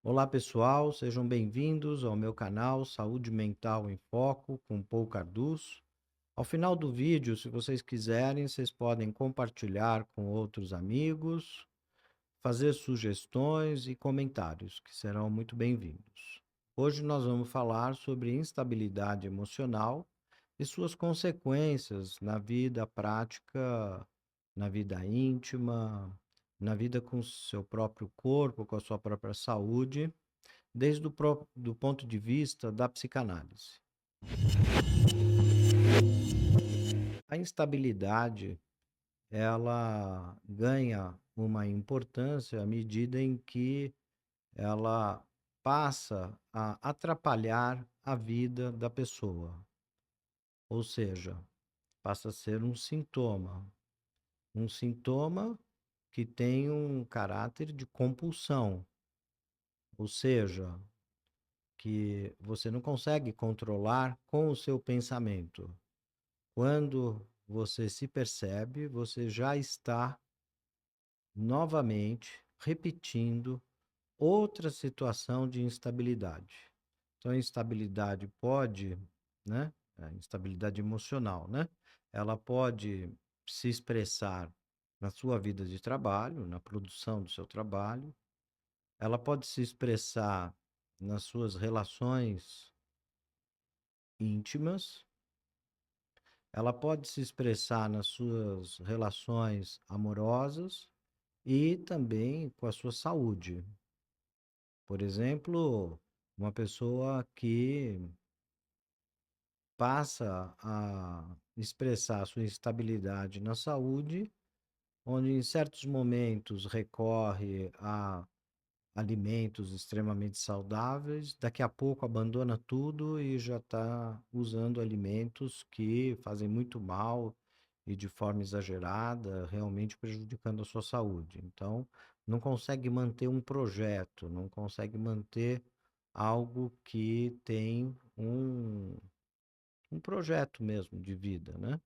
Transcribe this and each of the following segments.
Olá pessoal, sejam bem-vindos ao meu canal Saúde Mental em Foco com Paul Carducho. Ao final do vídeo, se vocês quiserem, vocês podem compartilhar com outros amigos, fazer sugestões e comentários, que serão muito bem-vindos. Hoje nós vamos falar sobre instabilidade emocional e suas consequências na vida prática, na vida íntima, na vida com o seu próprio corpo, com a sua própria saúde desde do ponto de vista da psicanálise. A instabilidade, ela ganha uma importância à medida em que ela passa a atrapalhar a vida da pessoa, ou seja, passa a ser um sintoma que tem um caráter de compulsão, ou seja, que você não consegue controlar com o seu pensamento. Quando você se percebe, você já está novamente repetindo outra situação de instabilidade. Então, a instabilidade pode, né? A instabilidade emocional, né? Ela pode se expressar na sua vida de trabalho, na produção do seu trabalho. Ela pode se expressar nas suas relações íntimas. Ela pode se expressar nas suas relações amorosas e também com a sua saúde. Por exemplo, uma pessoa que passa a expressar a sua instabilidade na saúde, onde em certos momentos recorre a alimentos extremamente saudáveis, daqui a pouco abandona tudo e já está usando alimentos que fazem muito mal e de forma exagerada, realmente prejudicando a sua saúde. Então, não consegue manter um projeto, não consegue manter algo que tem um projeto mesmo de vida, né?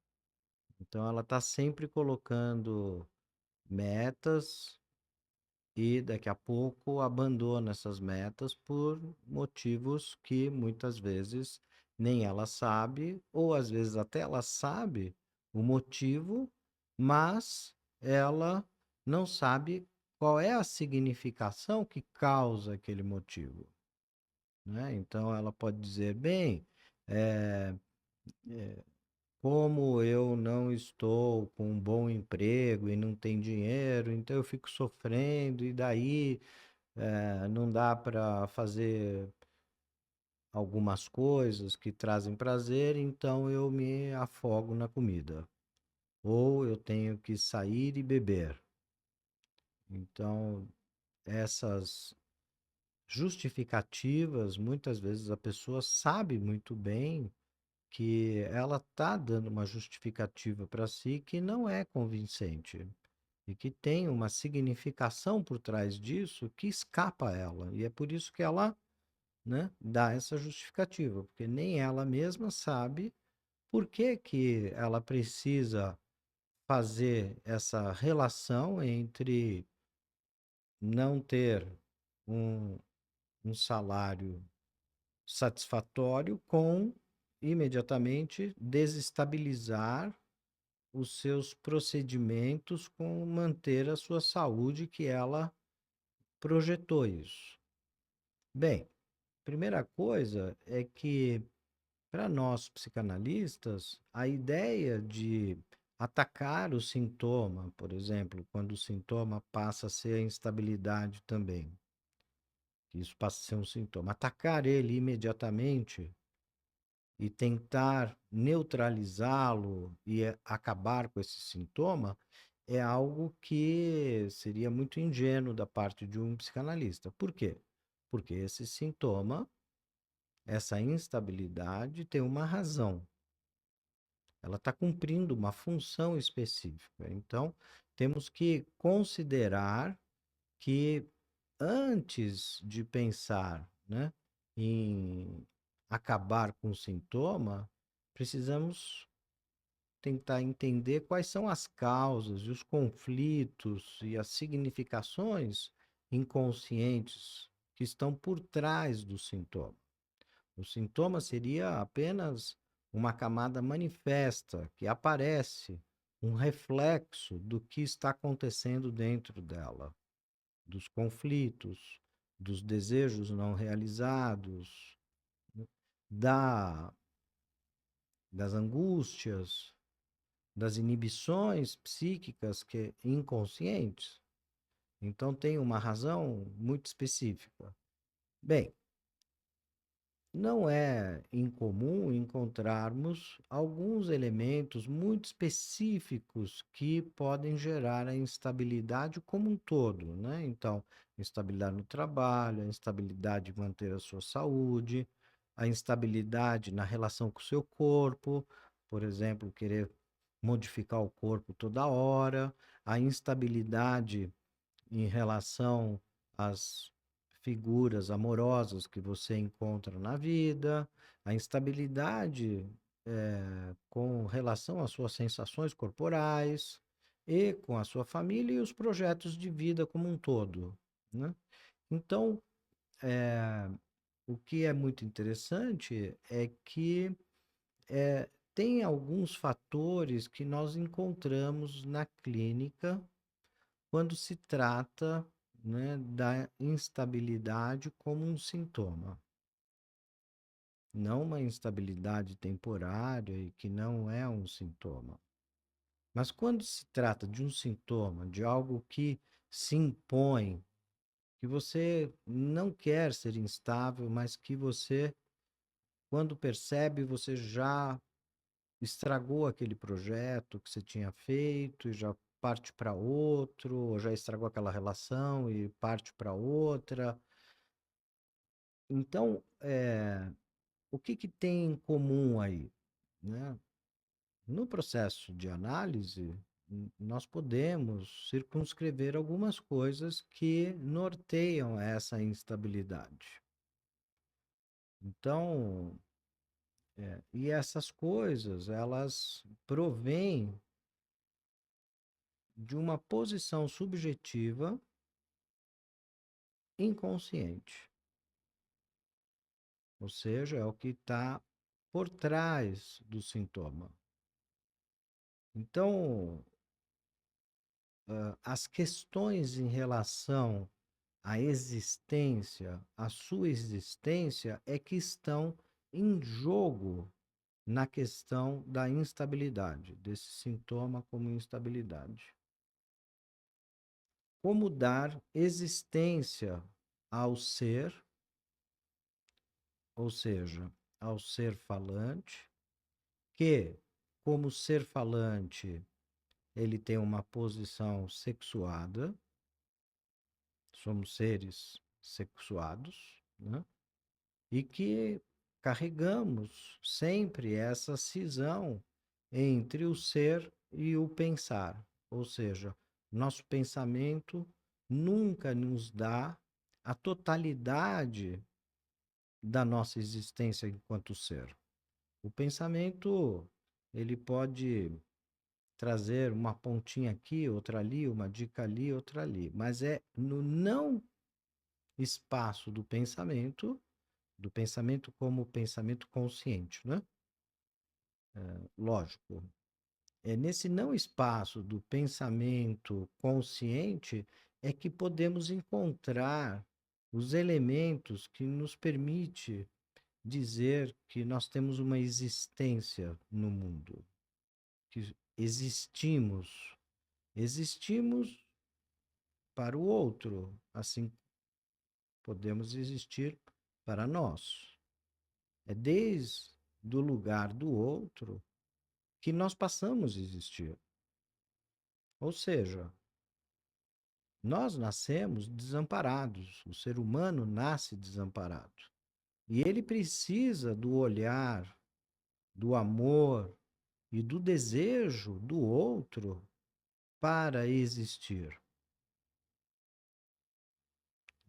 Então, ela está sempre colocando metas e daqui a pouco abandona essas metas por motivos que muitas vezes nem ela sabe, ou às vezes até ela sabe o motivo, mas ela não sabe qual é a significação que causa aquele motivo, né? Então ela pode dizer, bem, eh, como eu não estou com um bom emprego e não tenho dinheiro, então eu fico sofrendo e daí não dá para fazer algumas coisas que trazem prazer, então eu me afogo na comida. Ou eu tenho que sair e beber. Então, essas justificativas, muitas vezes a pessoa sabe muito bem que ela está dando uma justificativa para si que não é convincente e que tem uma significação por trás disso que escapa a ela. E é por isso que ela, né, dá essa justificativa, porque nem ela mesma sabe por que que ela precisa fazer essa relação entre não ter um, um salário satisfatório com imediatamente desestabilizar os seus procedimentos com manter a sua saúde que ela projetou isso. Bem, primeira coisa é que para nós psicanalistas, a ideia de atacar o sintoma, por exemplo, quando o sintoma passa a ser a instabilidade também, isso passa a ser um sintoma, atacar ele imediatamente e tentar neutralizá-lo e acabar com esse sintoma é algo que seria muito ingênuo da parte de um psicanalista. Por quê? Porque esse sintoma, essa instabilidade tem uma razão. Ela está cumprindo uma função específica. Então, temos que considerar que antes de pensar, né, em acabar com o sintoma, precisamos tentar entender quais são as causas e os conflitos e as significações inconscientes que estão por trás do sintoma. O sintoma seria apenas uma camada manifesta que aparece, um reflexo do que está acontecendo dentro dela, dos conflitos, dos desejos não realizados, da, das angústias, das inibições psíquicas que inconscientes. Então tem uma razão muito específica. Bem, não é incomum encontrarmos alguns elementos muito específicos que podem gerar a instabilidade como um todo, né? Então, instabilidade no trabalho, a instabilidade de manter a sua saúde, a instabilidade na relação com o seu corpo, por exemplo, querer modificar o corpo toda hora, a instabilidade em relação às figuras amorosas que você encontra na vida, a instabilidade com relação às suas sensações corporais e com a sua família e os projetos de vida como um todo, né? Então, o que é muito interessante é que tem alguns fatores que nós encontramos na clínica quando se trata, né, da instabilidade como um sintoma, não uma instabilidade temporária e que não é um sintoma. Mas quando se trata de um sintoma, de algo que se impõe, que você não quer ser instável, mas que você, quando percebe, você já estragou aquele projeto que você tinha feito e já parte para outro, ou já estragou aquela relação e parte para outra. Então, o que que tem em comum aí, né? No processo de análise, nós podemos circunscrever algumas coisas que norteiam essa instabilidade. Então, e essas coisas, elas provêm de uma posição subjetiva inconsciente. Ou seja, é o que está por trás do sintoma. Então, as questões em relação à existência, à sua existência, é que estão em jogo na questão da instabilidade, desse sintoma como instabilidade. Como dar existência ao ser, ou seja, ao ser falante, que, como ser falante, ele tem uma posição sexuada, somos seres sexuados, né? E que carregamos sempre essa cisão entre o ser e o pensar, ou seja, nosso pensamento nunca nos dá a totalidade da nossa existência enquanto ser. O pensamento, ele pode trazer uma pontinha aqui, outra ali, uma dica ali, outra ali, mas é no não espaço do pensamento como pensamento consciente, né? Lógico. É nesse não espaço do pensamento consciente é que podemos encontrar os elementos que nos permite dizer que nós temos uma existência no mundo, que existimos. Existimos para o outro, assim podemos existir para nós. É desde o lugar do outro que nós passamos a existir. Ou seja, nós nascemos desamparados, o ser humano nasce desamparado. E ele precisa do olhar, do amor e do desejo do outro para existir.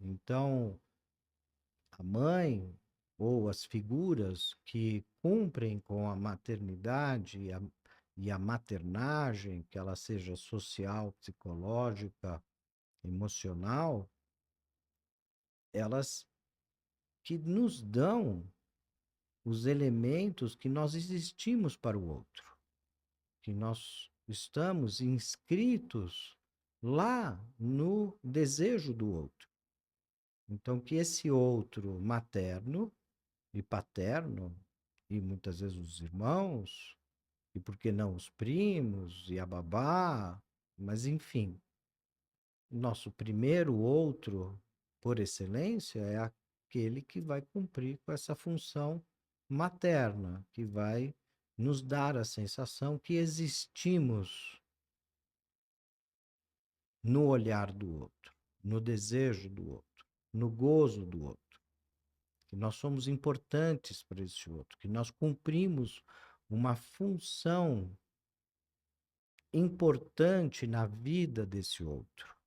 Então, a mãe ou as figuras que cumprem com a maternidade e a maternagem, que ela seja social, psicológica, emocional, elas que nos dão os elementos que nós existimos para o outro, que nós estamos inscritos lá no desejo do outro. Então, que esse outro materno e paterno, e muitas vezes os irmãos, e por que não os primos e a babá, mas enfim, nosso primeiro outro, por excelência, é aquele que vai cumprir com essa função materna, que vai nos dar a sensação que existimos no olhar do outro, no desejo do outro, no gozo do outro, que nós somos importantes para esse outro, que nós cumprimos uma função importante na vida desse outro.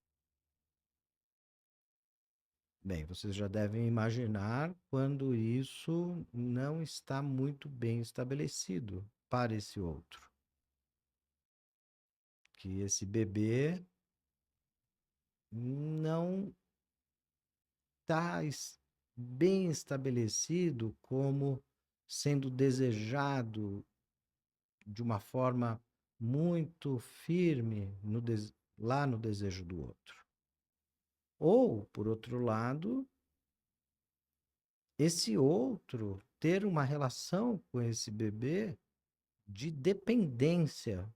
Bem, vocês já devem imaginar quando isso não está muito bem estabelecido para esse outro. Que esse bebê não está bem estabelecido como sendo desejado de uma forma muito firme lá no desejo do outro. Ou, por outro lado, esse outro ter uma relação com esse bebê de dependência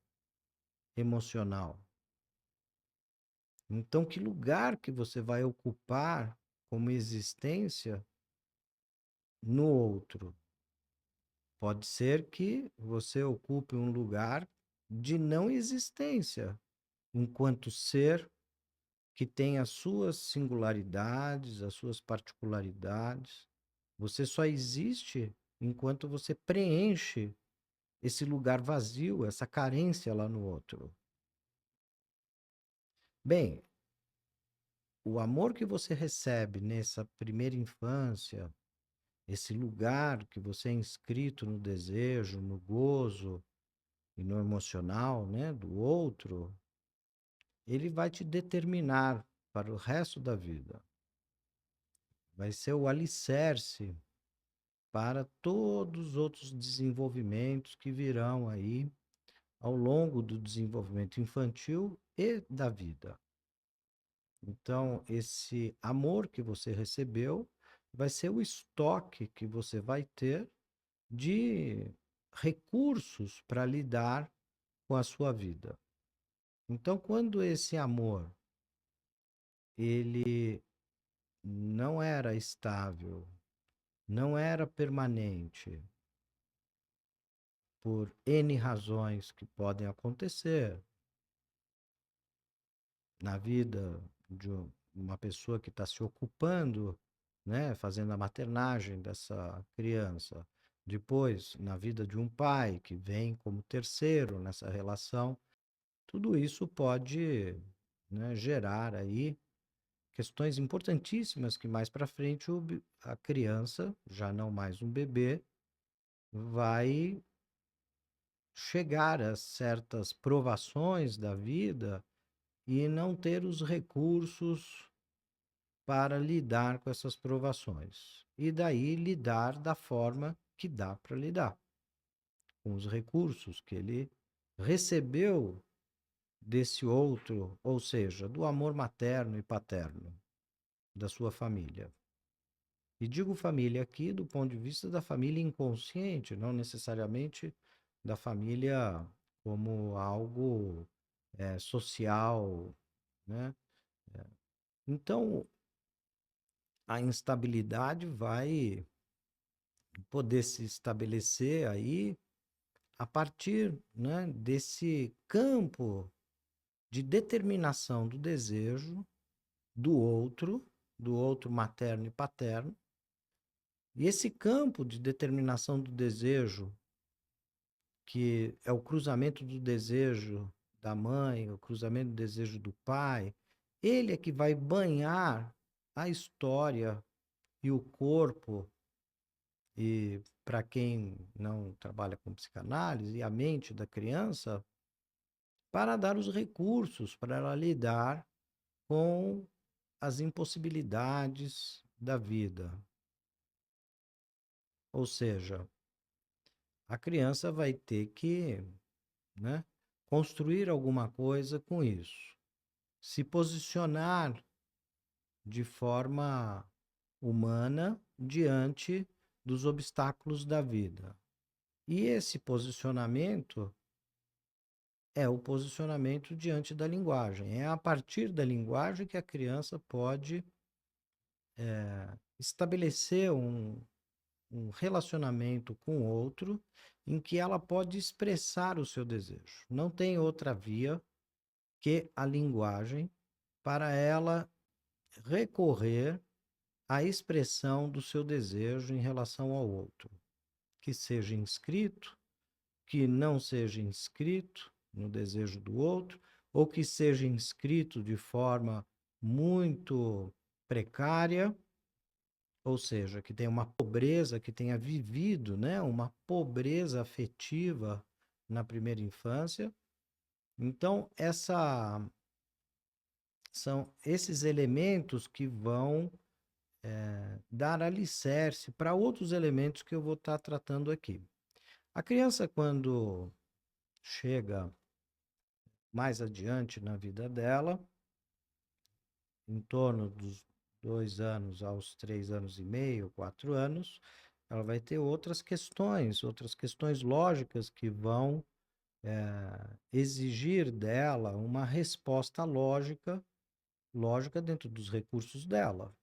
emocional. Então, que lugar que você vai ocupar como existência no outro? Pode ser que você ocupe um lugar de não existência, enquanto ser que tem as suas singularidades, as suas particularidades. Você só existe enquanto você preenche esse lugar vazio, essa carência lá no outro. Bem, o amor que você recebe nessa primeira infância, esse lugar que você é inscrito no desejo, no gozo e no emocional, né, do outro, ele vai te determinar para o resto da vida. Vai ser o alicerce para todos os outros desenvolvimentos que virão aí ao longo do desenvolvimento infantil e da vida. Então, esse amor que você recebeu vai ser o estoque que você vai ter de recursos para lidar com a sua vida. Então, quando esse amor ele não era estável, não era permanente, por N razões que podem acontecer na vida de uma pessoa que está se ocupando, né, fazendo a maternagem dessa criança. Depois, na vida de um pai que vem como terceiro nessa relação, tudo isso pode, né, gerar aí questões importantíssimas que mais para frente a criança, já não mais um bebê, vai chegar a certas provações da vida e não ter os recursos para lidar com essas provações. E daí lidar da forma que dá para lidar, com os recursos que ele recebeu desse outro, ou seja, do amor materno e paterno da sua família. E digo família aqui do ponto de vista da família inconsciente, não necessariamente da família como algo social, né? Então, a instabilidade vai poder se estabelecer aí a partir, né, desse campo de determinação do desejo do outro materno e paterno. E esse campo de determinação do desejo, que é o cruzamento do desejo da mãe, o cruzamento do desejo do pai, ele é que vai banhar a história e o corpo, e para quem não trabalha com psicanálise, e a mente da criança, para dar os recursos para ela lidar com as impossibilidades da vida. Ou seja, a criança vai ter que, né, construir alguma coisa com isso, se posicionar de forma humana diante dos obstáculos da vida. E esse posicionamento é o posicionamento diante da linguagem. É a partir da linguagem que a criança pode estabelecer um relacionamento com o outro em que ela pode expressar o seu desejo. Não tem outra via que a linguagem para ela recorrer à expressão do seu desejo em relação ao outro, que seja inscrito, que não seja inscrito no desejo do outro, ou que seja inscrito de forma muito precária, ou seja, que tenha uma pobreza, que tenha vivido, né, uma pobreza afetiva na primeira infância. Então, são esses elementos que vão dar alicerce para outros elementos que eu vou estar tratando aqui. A criança, quando chega mais adiante na vida dela, em torno dos 2 anos aos 3 anos e meio, 4 anos, ela vai ter outras questões lógicas que vão exigir dela uma resposta lógica dentro dos recursos dela,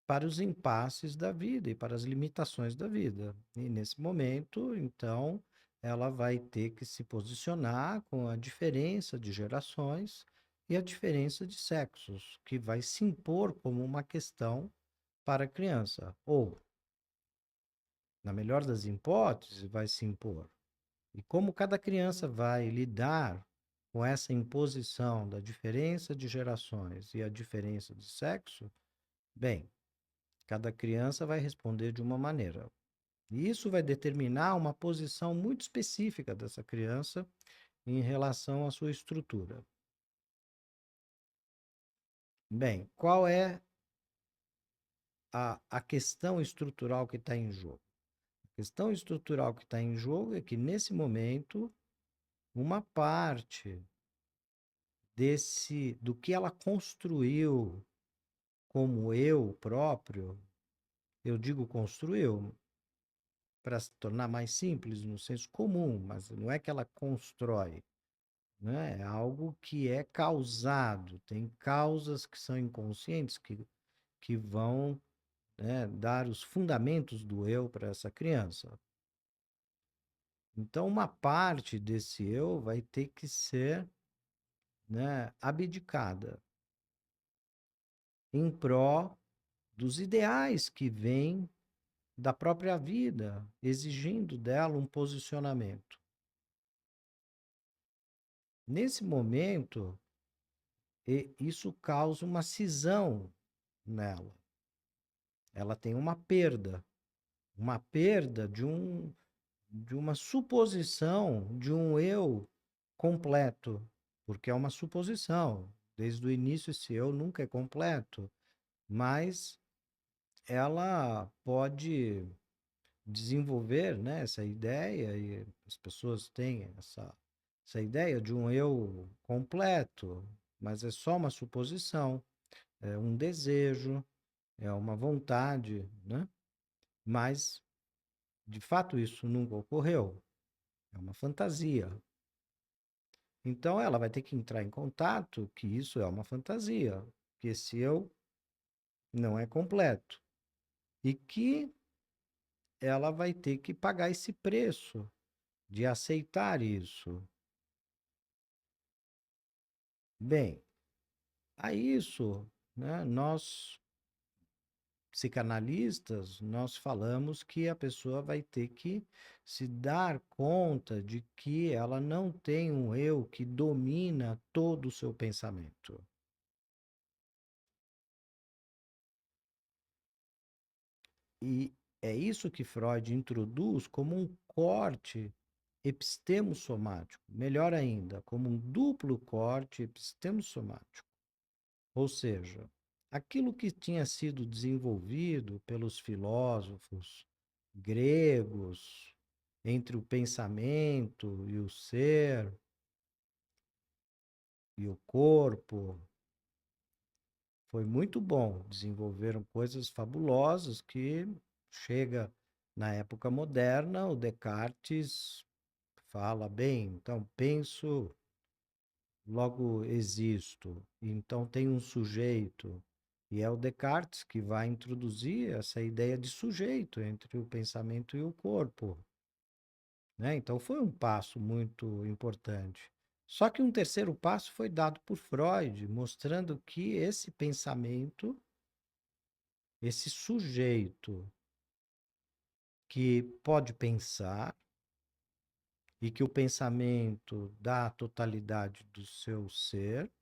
para os impasses da vida e para as limitações da vida. E nesse momento, então, ela vai ter que se posicionar com a diferença de gerações e a diferença de sexos, que vai se impor como uma questão para a criança. Ou, na melhor das hipóteses, vai se impor. E como cada criança vai lidar com essa imposição da diferença de gerações e a diferença de sexo, bem, cada criança vai responder de uma maneira. E isso vai determinar uma posição muito específica dessa criança em relação à sua estrutura. Bem, qual é a questão estrutural que está em jogo? A questão estrutural que está em jogo é que, nesse momento, uma parte do que ela construiu como eu próprio, eu digo construiu para se tornar mais simples no senso comum, mas não é que ela constrói, né? É algo que é causado, tem causas que são inconscientes que vão, né, dar os fundamentos do eu para essa criança. Então, uma parte desse eu vai ter que ser, né, abdicada em pró dos ideais que vêm da própria vida, exigindo dela um posicionamento. Nesse momento, isso causa uma cisão nela. Ela tem uma perda de uma suposição de um eu completo, porque é uma suposição. Desde o início, esse eu nunca é completo, mas ela pode desenvolver, né, essa ideia, e as pessoas têm essa ideia de um eu completo, mas é só uma suposição, é um desejo, é uma vontade, né? Mas, de fato, isso nunca ocorreu. É uma fantasia. Então, ela vai ter que entrar em contato que isso é uma fantasia, que esse eu não é completo. E que ela vai ter que pagar esse preço de aceitar isso. Bem, a isso, né, nós, psicanalistas, nós falamos que a pessoa vai ter que se dar conta de que ela não tem um eu que domina todo o seu pensamento. E é isso que Freud introduz como um corte epistemo-somático, melhor ainda, como um duplo corte epistemo-somático. Ou seja, aquilo que tinha sido desenvolvido pelos filósofos gregos entre o pensamento e o ser e o corpo, foi muito bom. Desenvolveram coisas fabulosas que chega na época moderna, o Descartes fala bem, então penso, logo existo. Então tem um sujeito. E é o Descartes que vai introduzir essa ideia de sujeito entre o pensamento e o corpo, né? Então foi um passo muito importante. Só que um terceiro passo foi dado por Freud, mostrando que esse pensamento, esse sujeito que pode pensar e que o pensamento dá a totalidade do seu ser,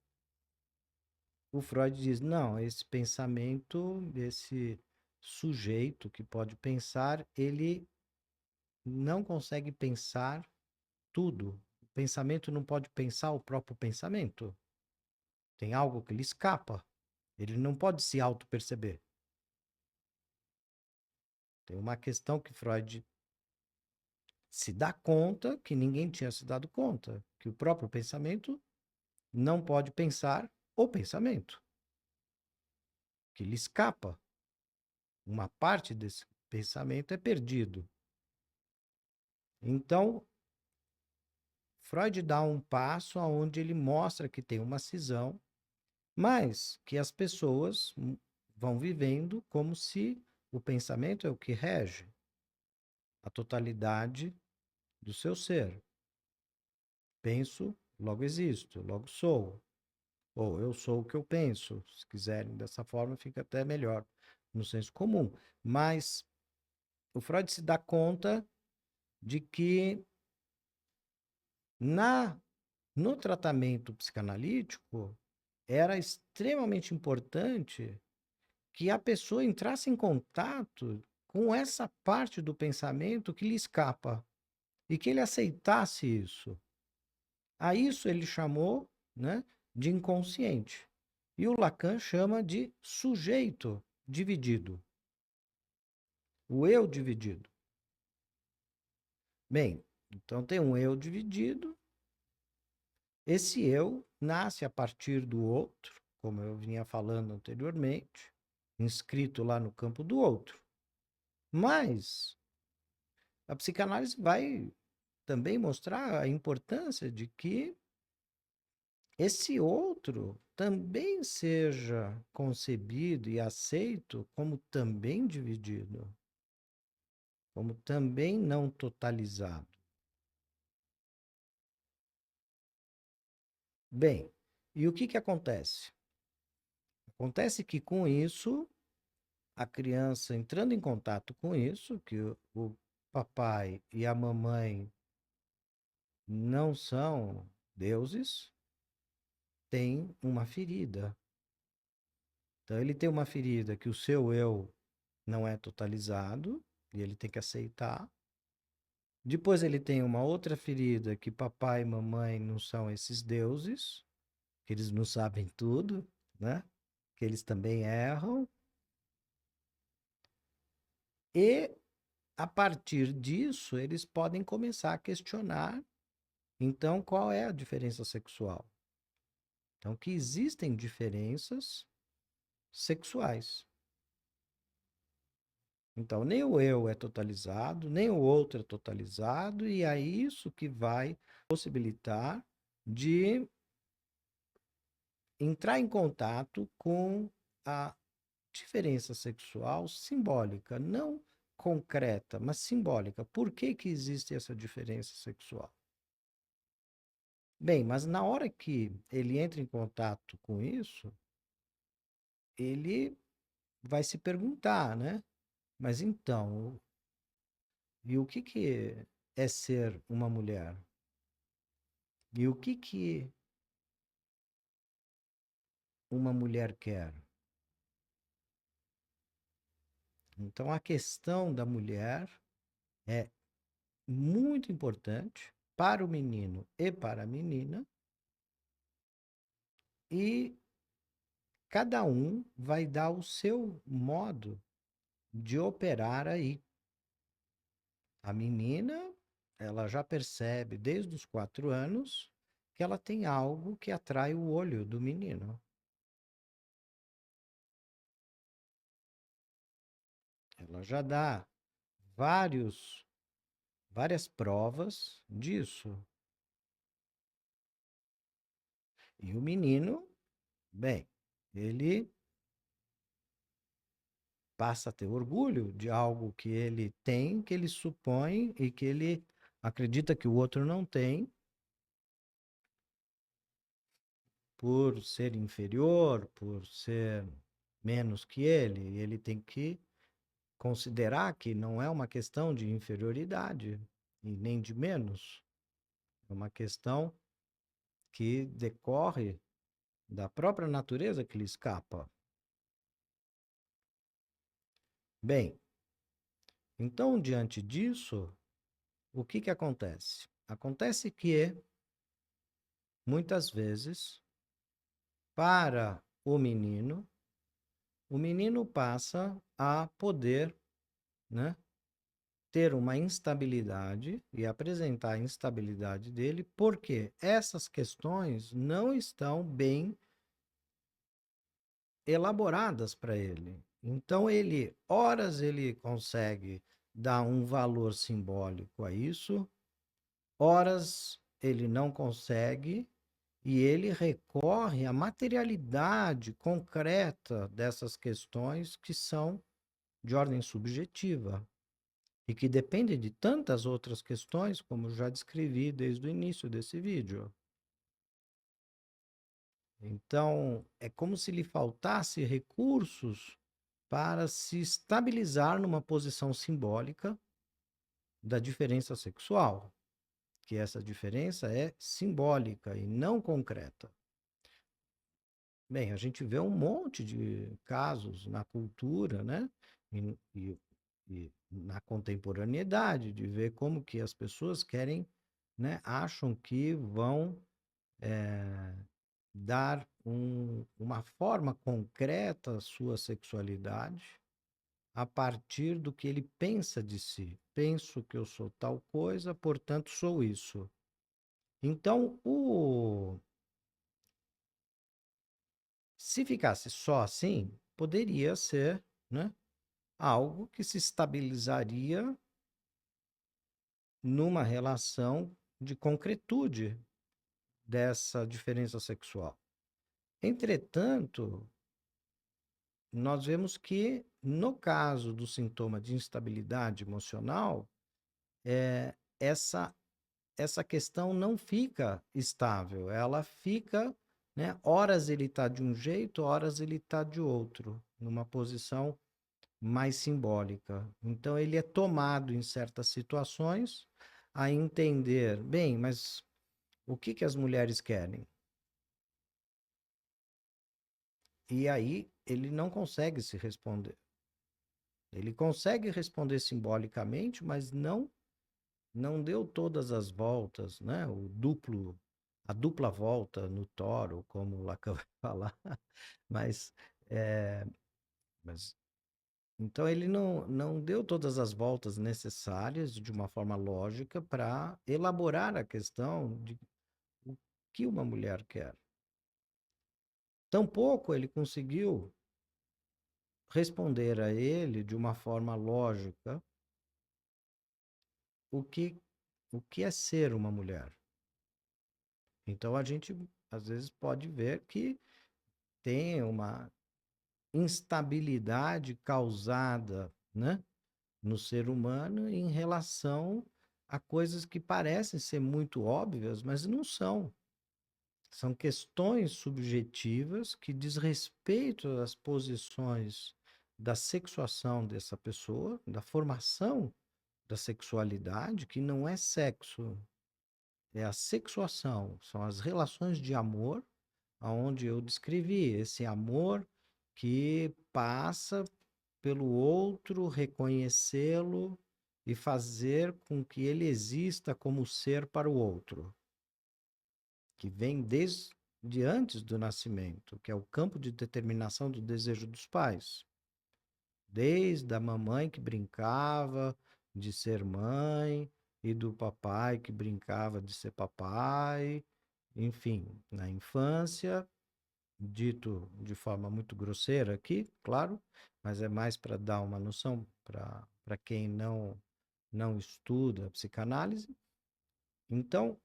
o Freud diz: não, esse pensamento, esse sujeito que pode pensar, ele não consegue pensar tudo. O pensamento não pode pensar o próprio pensamento. Tem algo que lhe escapa. Ele não pode se auto-perceber. Tem uma questão que Freud se dá conta que ninguém tinha se dado conta, que o próprio pensamento não pode pensar o pensamento, que lhe escapa. Uma parte desse pensamento é perdido. Então, Freud dá um passo onde ele mostra que tem uma cisão, mas que as pessoas vão vivendo como se o pensamento é o que rege a totalidade do seu ser. Penso, logo existo, logo sou. Ou eu sou o que eu penso. Se quiserem dessa forma, fica até melhor no senso comum. Mas o Freud se dá conta de que no tratamento psicanalítico era extremamente importante que a pessoa entrasse em contato com essa parte do pensamento que lhe escapa e que ele aceitasse isso. A isso ele chamou, né, de inconsciente. E o Lacan chama de sujeito dividido, o eu dividido. Bem, então tem um eu dividido. Esse eu nasce a partir do outro, como eu vinha falando anteriormente, inscrito lá no campo do outro. Mas a psicanálise vai também mostrar a importância de que esse outro também seja concebido e aceito como também dividido, como também não totalizado. Bem, e o que que acontece? Acontece que com isso, a criança entrando em contato com isso, que o papai e a mamãe não são deuses, tem uma ferida. Então ele tem uma ferida que o seu eu não é totalizado e ele tem que aceitar. Depois ele tem uma outra ferida que papai e mamãe não são esses deuses, que eles não sabem tudo, né? Que eles também erram. E a partir disso, eles podem começar a questionar, então, qual é a diferença sexual? Então, que existem diferenças sexuais. Então, nem o eu é totalizado, nem o outro é totalizado, e é isso que vai possibilitar de entrar em contato com a diferença sexual simbólica, não concreta, mas simbólica. Por que que existe essa diferença sexual? Bem, mas na hora que ele entra em contato com isso, ele vai se perguntar, né? Mas então, e o que que é ser uma mulher? E o que uma mulher quer? Então, a questão da mulher é muito importante para o menino e para a menina, e cada um vai dar o seu modo de operar aí. A menina, ela já percebe desde os 4 anos que ela tem algo que atrai o olho do menino. Ela já dá várias provas disso. E o menino, bem, ele passa a ter orgulho de algo que ele tem, que ele supõe e que ele acredita que o outro não tem, por ser inferior, por ser menos que ele. E ele tem que considerar que não é uma questão de inferioridade e nem de menos, é uma questão que decorre da própria natureza que lhe escapa. Bem, então, diante disso, o que que acontece? Acontece que, muitas vezes, para o menino passa a poder, né, ter uma instabilidade e apresentar a instabilidade dele, porque essas questões não estão bem elaboradas para ele. Então horas ele consegue dar um valor simbólico a isso, horas ele não consegue e ele recorre à materialidade concreta dessas questões que são de ordem subjetiva e que dependem de tantas outras questões, como já descrevi desde o início desse vídeo. Então, é como se lhe faltasse recursos para se estabilizar numa posição simbólica da diferença sexual, que essa diferença é simbólica e não concreta. Bem, a gente vê um monte de casos na cultura, né? E na contemporaneidade, de ver como que as pessoas querem, né? Acham que vão dar uma forma concreta à sua sexualidade a partir do que ele pensa de si. Penso que eu sou tal coisa, portanto sou isso. Então, se ficasse só assim, poderia ser, né, algo que se estabilizaria numa relação de concretude dessa diferença sexual. Entretanto, nós vemos que, no caso do sintoma de instabilidade emocional, essa, essa questão não fica estável, ela fica, né, horas ele está de um jeito, horas ele está de outro, numa posição mais simbólica. Então, ele é tomado em certas situações a entender, bem, mas o que que as mulheres querem? E aí ele não consegue se responder. Ele consegue responder simbolicamente, mas não deu todas as voltas, né? A dupla volta no toro, como o Lacan vai falar. Mas, é, mas então ele não deu todas as voltas necessárias de uma forma lógica para elaborar a questão de o que uma mulher quer. Tampouco ele conseguiu responder a ele de uma forma lógica o que, o que é ser uma mulher. Então a gente às vezes pode ver que tem uma instabilidade causada, né, no ser humano em relação a coisas que parecem ser muito óbvias, mas não são. São questões subjetivas que diz respeito às posições da sexuação dessa pessoa, da formação da sexualidade, que não é sexo, é a sexuação, são as relações de amor, aonde eu descrevi esse amor que passa pelo outro, reconhecê-lo e fazer com que ele exista como ser para o outro, que vem de antes do nascimento, que é o campo de determinação do desejo dos pais. Desde a mamãe que brincava de ser mãe e do papai que brincava de ser papai, enfim, na infância, dito de forma muito grosseira aqui, claro, mas é mais para dar uma noção para quem não estuda psicanálise. Então,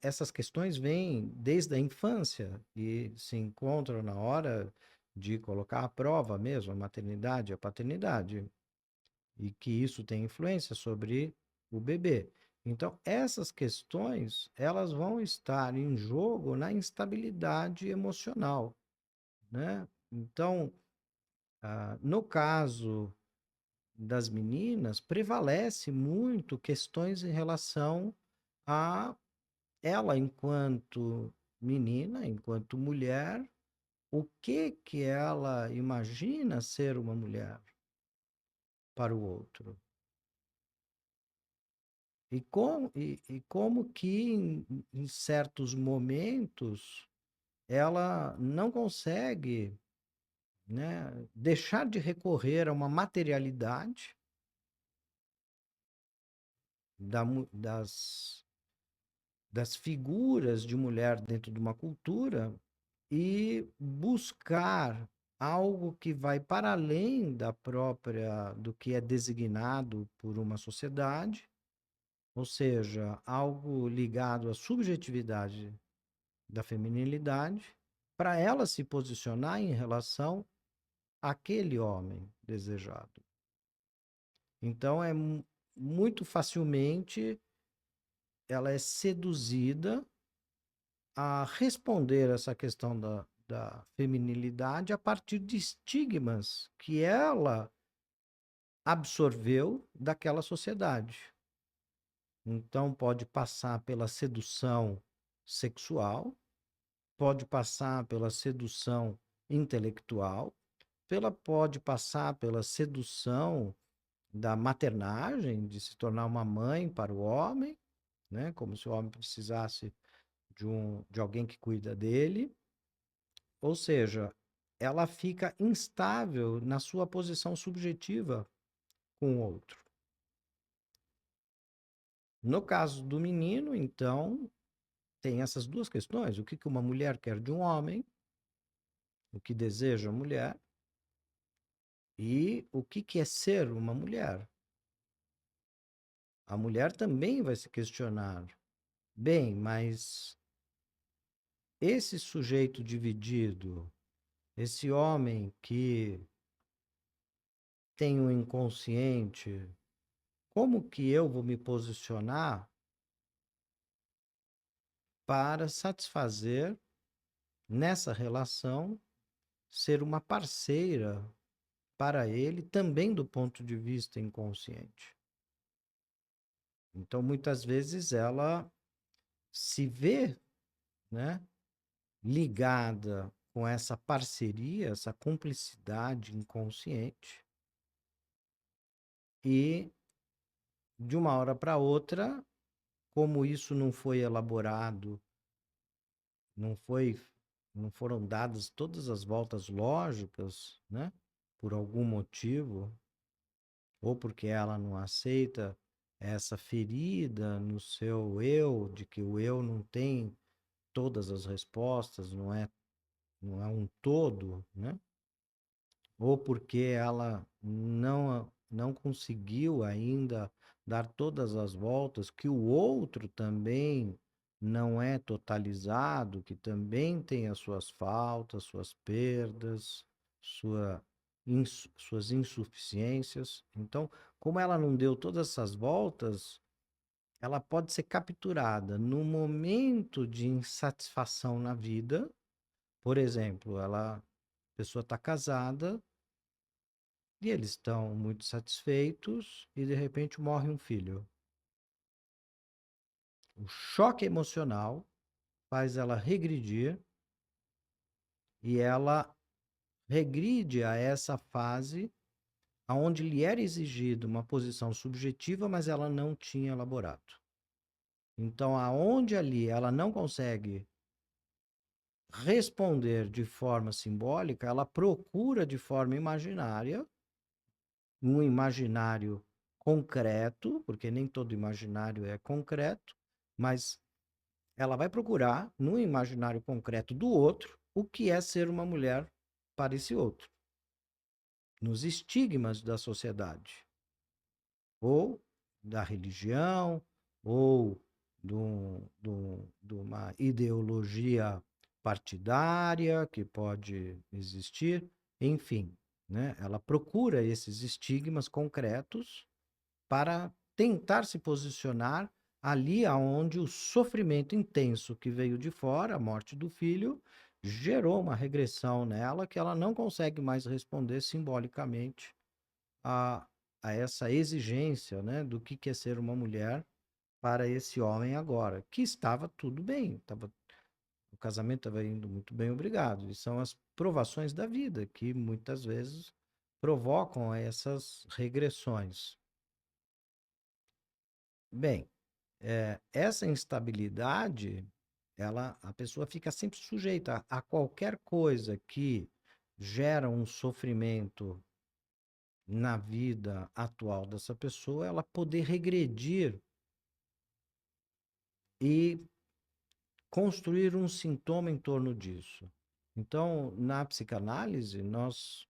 essas questões vêm desde a infância e se encontram na hora de colocar à prova mesmo a maternidade e a paternidade, e que isso tem influência sobre o bebê. Então, essas questões, elas vão estar em jogo na instabilidade emocional, né? Então, no caso das meninas, prevalece muito questões em relação a ela enquanto menina, enquanto mulher, o que que ela imagina ser uma mulher para o outro. E como que em certos momentos ela não consegue, né, deixar de recorrer a uma materialidade das figuras de mulher dentro de uma cultura e buscar algo que vai para além da própria do que é designado por uma sociedade, ou seja, algo ligado à subjetividade da feminilidade, para ela se posicionar em relação àquele homem desejado. Então é muito facilmente ela é seduzida a responder essa questão da feminilidade a partir de estigmas que ela absorveu daquela sociedade. Então, pode passar pela sedução sexual, pode passar pela sedução intelectual, pode passar pela sedução da maternagem, de se tornar uma mãe para o homem, né? Como se o homem precisasse de alguém que cuida dele. Ou seja, ela fica instável na sua posição subjetiva com o outro. No caso do menino, então, tem essas duas questões: o que uma mulher quer de um homem, o que deseja a mulher, e o que é ser uma mulher. A mulher também vai se questionar: bem, mas esse sujeito dividido, esse homem que tem um inconsciente, como que eu vou me posicionar para satisfazer nessa relação, ser uma parceira para ele também do ponto de vista inconsciente? Então, muitas vezes ela se vê, né, ligada com essa parceria, essa cumplicidade inconsciente, e de uma hora para outra, como isso não foi elaborado, não foi, não foram dadas todas as voltas lógicas, né, por algum motivo, ou porque ela não aceita essa ferida no seu eu, de que o eu não tem todas as respostas, não é um todo, né? Ou porque ela não conseguiu ainda dar todas as voltas, que o outro também não é totalizado, que também tem as suas faltas, suas perdas, sua, suas insuficiências. Então, como ela não deu todas essas voltas, ela pode ser capturada no momento de insatisfação na vida. Por exemplo, a pessoa está casada e eles estão muito satisfeitos e de repente morre um filho. O choque emocional faz ela regredir e ela regride a essa fase onde lhe era exigido uma posição subjetiva, mas ela não tinha elaborado. Então, aonde ali ela não consegue responder de forma simbólica, ela procura de forma imaginária, um imaginário concreto, porque nem todo imaginário é concreto, mas ela vai procurar no imaginário concreto do outro o que é ser uma mulher para esse outro, nos estigmas da sociedade, ou da religião, ou de uma ideologia partidária que pode existir, enfim, né? Ela procura esses estigmas concretos para tentar se posicionar ali aonde o sofrimento intenso que veio de fora, a morte do filho, gerou uma regressão nela que ela não consegue mais responder simbolicamente a, a essa exigência, né, do que é ser uma mulher para esse homem agora, que estava tudo bem, o casamento estava indo muito bem, obrigado. E são as provações da vida que muitas vezes provocam essas regressões. Bem, essa instabilidade, a pessoa fica sempre sujeita a qualquer coisa que gera um sofrimento na vida atual dessa pessoa, ela poder regredir e construir um sintoma em torno disso. Então, na psicanálise, nós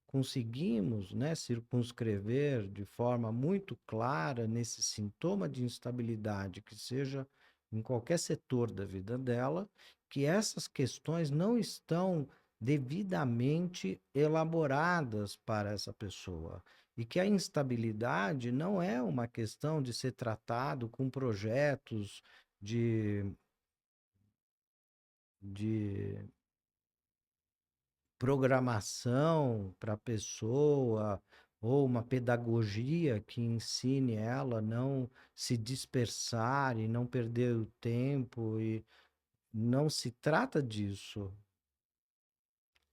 conseguimos, né, circunscrever de forma muito clara nesse sintoma de instabilidade, que seja em qualquer setor da vida dela, que essas questões não estão devidamente elaboradas para essa pessoa. E que a instabilidade não é uma questão de ser tratado com projetos de, de programação para a pessoa ou uma pedagogia que ensine ela a não se dispersar e não perder o tempo e não se trata disso.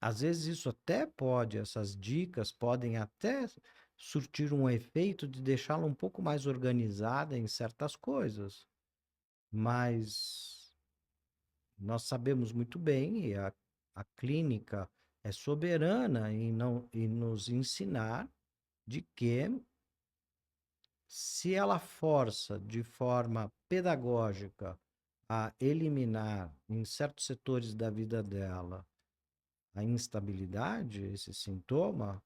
Às vezes isso até pode, essas dicas podem até surtir um efeito de deixá-la um pouco mais organizada em certas coisas, mas nós sabemos muito bem, e a clínica é soberana em, não, em nos ensinar de que, se ela força de forma pedagógica a eliminar em certos setores da vida dela a instabilidade, esse sintoma,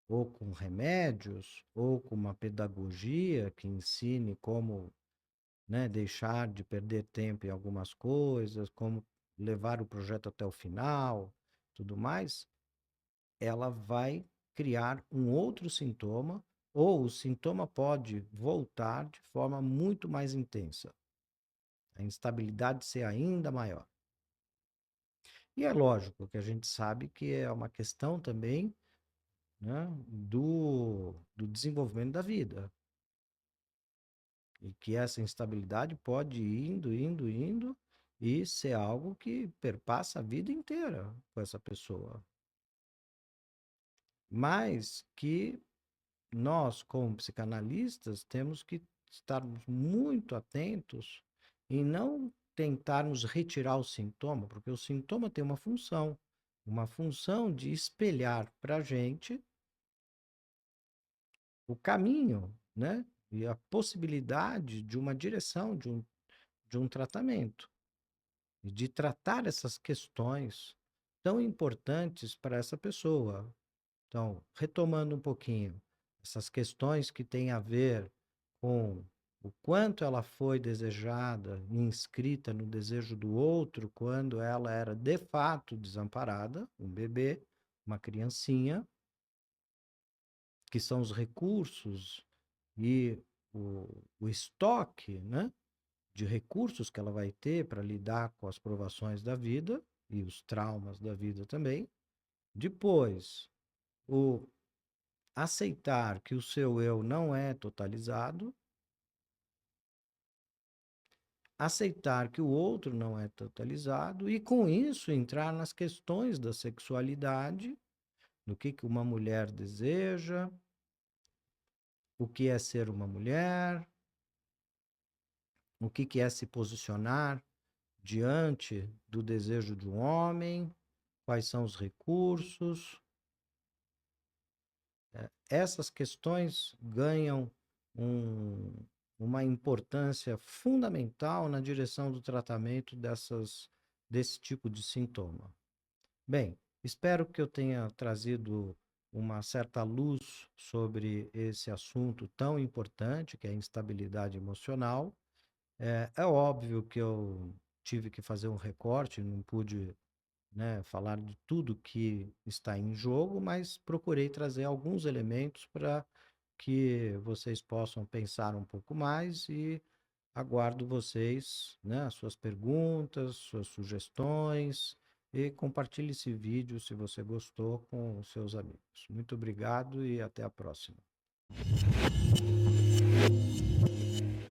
ou com remédios, ou com uma pedagogia que ensine como, né, deixar de perder tempo em algumas coisas, como levar o projeto até o final, tudo mais, ela vai criar um outro sintoma, ou o sintoma pode voltar de forma muito mais intensa, a instabilidade ser ainda maior. E é lógico que a gente sabe que é uma questão também, né, do desenvolvimento da vida. E que essa instabilidade pode ir indo, e ser algo que perpassa a vida inteira com essa pessoa. Mas que nós, como psicanalistas, temos que estarmos muito atentos e não tentarmos retirar o sintoma, porque o sintoma tem uma função de espelhar para a gente o caminho, né? E a possibilidade de uma direção, de um tratamento, e de tratar essas questões tão importantes para essa pessoa. Então, retomando um pouquinho, essas questões que têm a ver com o quanto ela foi desejada e inscrita no desejo do outro quando ela era de fato desamparada, um bebê, uma criancinha, que são os recursos e o estoque, né, de recursos que ela vai ter para lidar com as provações da vida e os traumas da vida também. Depois, o aceitar que o seu eu não é totalizado, aceitar que o outro não é totalizado e, com isso, entrar nas questões da sexualidade, do que uma mulher deseja, o que é ser uma mulher, o que é se posicionar diante do desejo de um homem, quais são os recursos. Essas questões ganham um, uma importância fundamental na direção do tratamento desse tipo de sintoma. Bem, espero que eu tenha trazido uma certa luz sobre esse assunto tão importante, que é a instabilidade emocional. É óbvio que eu tive que fazer um recorte, não pude, né, falar de tudo que está em jogo, mas procurei trazer alguns elementos para que vocês possam pensar um pouco mais e aguardo vocês, né, suas perguntas, suas sugestões e compartilhe esse vídeo se você gostou com os seus amigos. Muito obrigado e até a próxima.